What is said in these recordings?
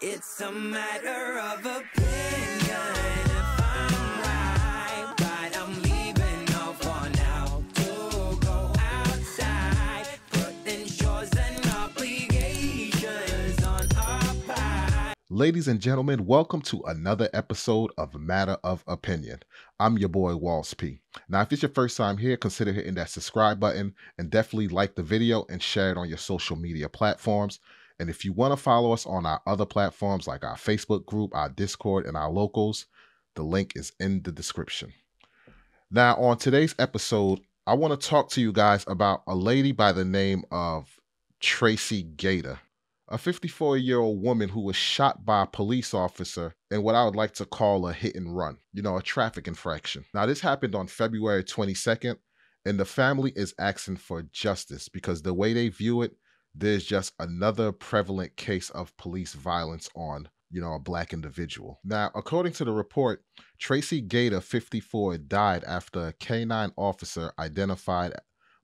It's a matter of opinion if I'm right, but I'm leaving off for now to go outside, putting chores and obligations on our part. Ladies and gentlemen, welcome to another episode of Matter of Opinion. I'm your boy Walls P. Now, if it's your first time here, consider hitting that subscribe button and definitely like the video and share it on your social media platforms. And if you want to follow us on our other platforms like our Facebook group, our Discord, and our locals, the link is in the description. Now, on today's episode, I want to talk to you guys about a lady by the name of Tracy Gaeta, a 54-year-old woman who was shot by a police officer in what I would like to call a hit and run, a traffic infraction. Now, this happened on February 22nd, and the family is asking for justice because the way they view it, there's just another prevalent case of police violence on, a black individual. Now, according to the report, Tracy Gaeta, 54, died after a canine officer identified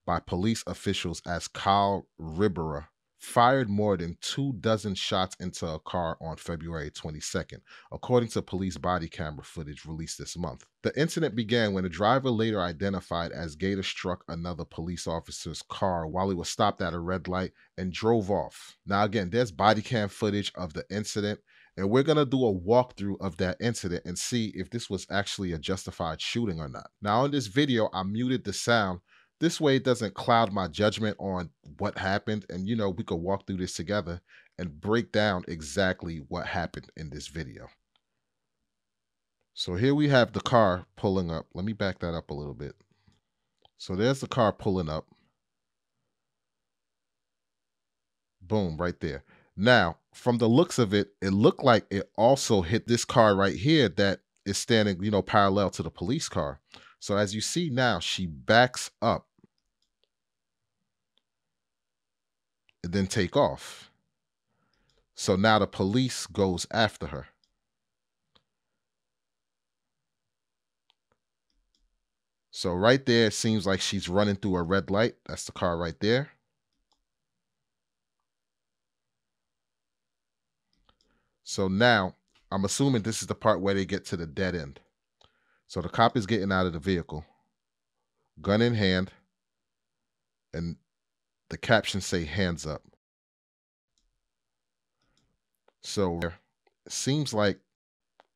by police officials as Kyle Ribera fired more than 24 shots into a car on February 22nd, according to police body camera footage released this month. The incident began when a driver later identified as Gaeta struck another police officer's car while he was stopped at a red light and drove off. Now again, there's body cam footage of the incident, and we're going to do a walkthrough of that incident and see if this was actually a justified shooting or not. Now in this video, I muted the sound. This way it doesn't cloud my judgment on what happened, and we could walk through this together and break down exactly what happened in this video. So here we have the car pulling up. Let me back that up a little bit. So there's the car pulling up. Boom, right there. Now, from the looks of it, it looked like it also hit this car right here that is standing, parallel to the police car. So as you see now, she backs up and then take off. So now the police goes after her. So right there, it seems like she's running through a red light. That's the car right there. So now, I'm assuming this is the part where they get to the dead end. So the cop is getting out of the vehicle, gun in hand, and the captions say hands up. So it seems like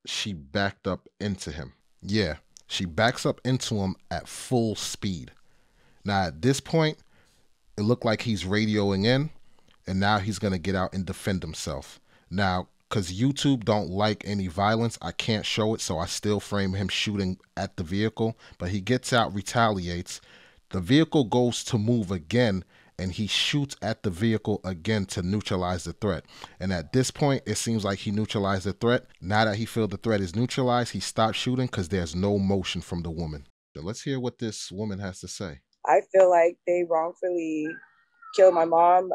she backed up into him. Yeah, she backs up into him at full speed. Now at this point, it looked like he's radioing in, and now he's going to get out and defend himself. Now, because YouTube don't like any violence, I can't show it, so I still frame him shooting at the vehicle. But he gets out, retaliates. The vehicle goes to move again, and he shoots at the vehicle again to neutralize the threat. And at this point, it seems like he neutralized the threat. Now that he feels the threat is neutralized, he stopped shooting because there's no motion from the woman. So let's hear what this woman has to say. I feel like they wrongfully killed my mom.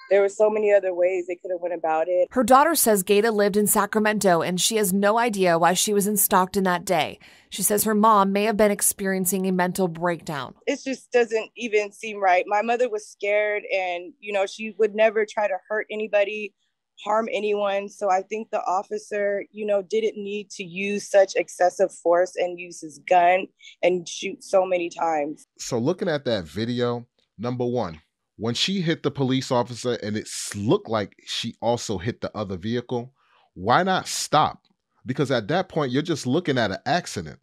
There were so many other ways they could have went about it. Her daughter says Gaeta lived in Sacramento and she has no idea why she was in Stockton that day. She says her mom may have been experiencing a mental breakdown. It just doesn't even seem right. My mother was scared and, she would never try to hurt anybody, harm anyone. So I think the officer, didn't need to use such excessive force and use his gun and shoot so many times. So looking at that video, number one, when she hit the police officer and it looked like she also hit the other vehicle, why not stop? Because at that point, you're just looking at an accident.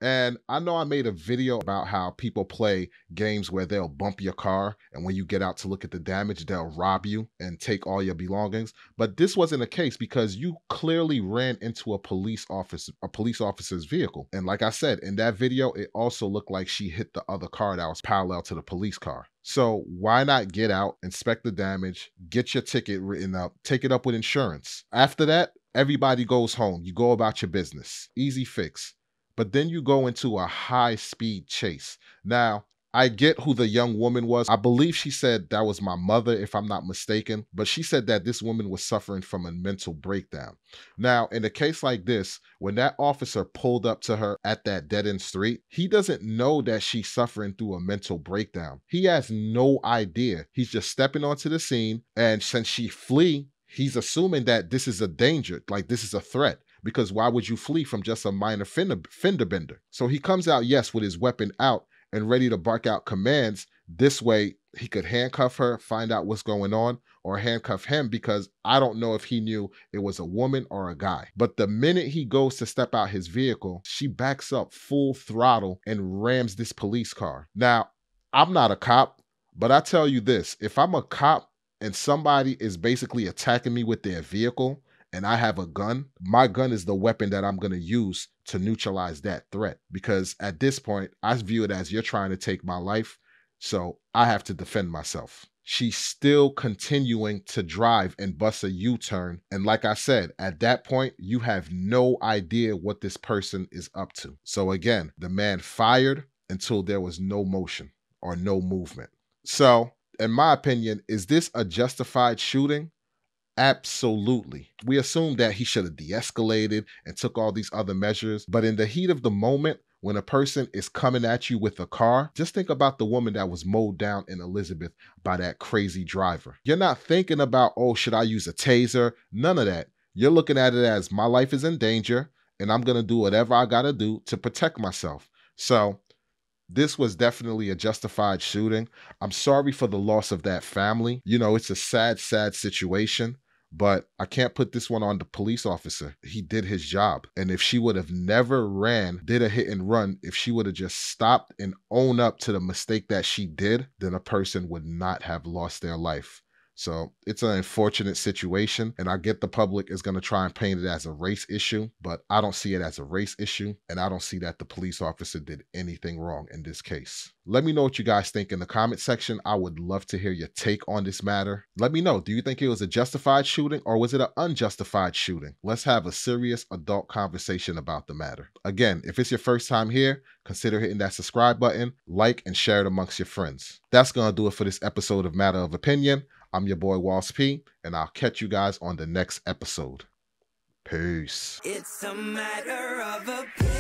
And I know I made a video about how people play games where they'll bump your car, and when you get out to look at the damage, they'll rob you and take all your belongings. But this wasn't the case because you clearly ran into a police officer's vehicle. And like I said, in that video, it also looked like she hit the other car that was parallel to the police car. So why not get out, inspect the damage, get your ticket written up, take it up with insurance. After that, everybody goes home. You go about your business. Easy fix. But then you go into a high-speed chase. Now, I get who the young woman was. I believe she said that was my mother, if I'm not mistaken. But she said that this woman was suffering from a mental breakdown. Now, in a case like this, when that officer pulled up to her at that dead-end street, he doesn't know that she's suffering through a mental breakdown. He has no idea. He's just stepping onto the scene. And since she flee, he's assuming that this is a danger, like this is a threat, because why would you flee from just a minor fender bender? So he comes out, yes, with his weapon out and ready to bark out commands. This way he could handcuff her, find out what's going on, or handcuff him, because I don't know if he knew it was a woman or a guy. But the minute he goes to step out his vehicle, she backs up full throttle and rams this police car. Now, I'm not a cop, but I tell you this, if I'm a cop and somebody is basically attacking me with their vehicle and I have a gun, my gun is the weapon that I'm going to use to neutralize that threat. Because at this point, I view it as you're trying to take my life, so I have to defend myself. She's still continuing to drive and bust a U-turn. And like I said, at that point, you have no idea what this person is up to. So again, the man fired until there was no motion or no movement. So, in my opinion, is this a justified shooting? Absolutely. We assume that he should have de-escalated and took all these other measures. But in the heat of the moment, when a person is coming at you with a car, just think about the woman that was mowed down in Elizabeth by that crazy driver. You're not thinking about, oh, should I use a taser? None of that. You're looking at it as my life is in danger and I'm going to do whatever I got to do to protect myself. So this was definitely a justified shooting. I'm sorry for the loss of that family. You know, it's a sad, sad situation. But I can't put this one on the police officer. He did his job. And if she would have never did a hit and run, if she would have just stopped and owned up to the mistake that she did, then a person would not have lost their life. So it's an unfortunate situation, and I get the public is going to try and paint it as a race issue, but I don't see it as a race issue, and I don't see that the police officer did anything wrong in this case. Let me know what you guys think in the comment section. I would love to hear your take on this matter. Let me know, do you think it was a justified shooting or was it an unjustified shooting? Let's have a serious adult conversation about the matter. Again, if it's your first time here, consider hitting that subscribe button, like, and share it amongst your friends. That's going to do it for this episode of Matter of Opinion. I'm your boy Walls P, and I'll catch you guys on the next episode. Peace. It's a matter of opinion.